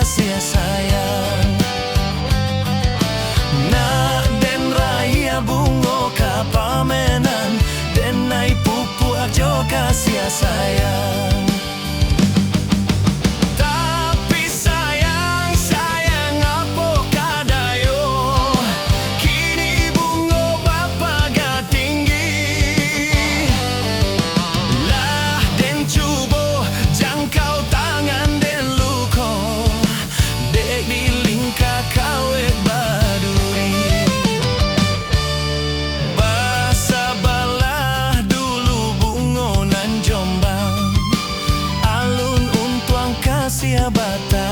kasih sayang. Na den raya bungo kapamenan, den nai pupu ajo kasih sayang. Tapi sayang, sayang apa kadayo, kini bungo bapa ga tinggi. Lah den cubo jangkau tangan den luko, dek di lingkar kawet baduri. Basa balah dulu bungo nan Jombang, alun untuang kasih bata.